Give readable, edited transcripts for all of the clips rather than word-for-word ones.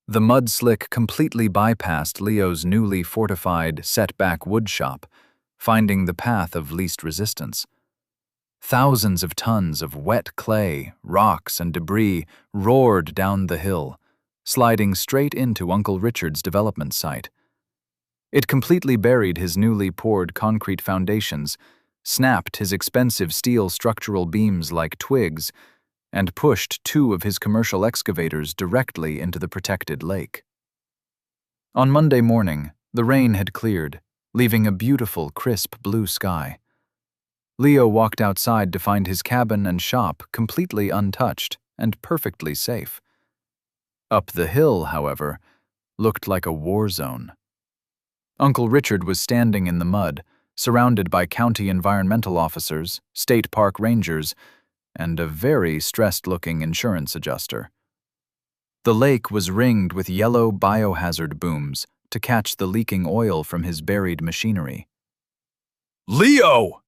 The mud-slick completely bypassed Leo's newly fortified, set-back woodshop, finding the path of least resistance. Thousands of tons of wet clay, rocks, and debris roared down the hill, sliding straight into Uncle Richard's development site. It completely buried his newly poured concrete foundations, snapped his expensive steel structural beams like twigs, and pushed two of his commercial excavators directly into the protected lake. On Monday morning, the rain had cleared, leaving a beautiful, crisp blue sky. Leo walked outside to find his cabin and shop completely untouched and perfectly safe. Up the hill, however, looked like a war zone. Uncle Richard was standing in the mud, surrounded by county environmental officers, state park rangers, and a very stressed-looking insurance adjuster. The lake was ringed with yellow biohazard booms to catch the leaking oil from his buried machinery. "Leo!"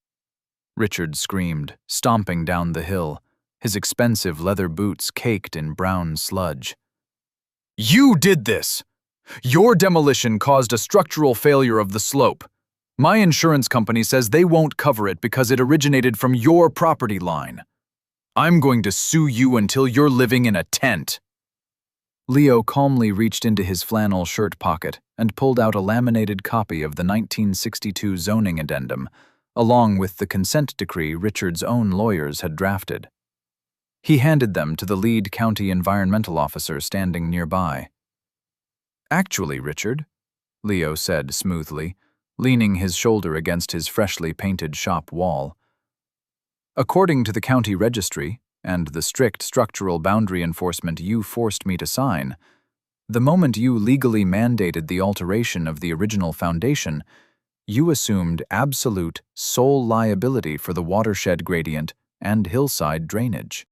Richard screamed, stomping down the hill, his expensive leather boots caked in brown sludge. "You did this! Your demolition caused a structural failure of the slope. My insurance company says they won't cover it because it originated from your property line. I'm going to sue you until you're living in a tent." Leo calmly reached into his flannel shirt pocket and pulled out a laminated copy of the 1962 zoning addendum, along with the consent decree Richard's own lawyers had drafted. He handed them to the lead county environmental officer standing nearby. "Actually, Richard," Leo said smoothly, leaning his shoulder against his freshly painted shop wall, "according to the county registry and the strict structural boundary enforcement you forced me to sign, the moment you legally mandated the alteration of the original foundation, you assumed absolute, sole liability for the watershed gradient and hillside drainage."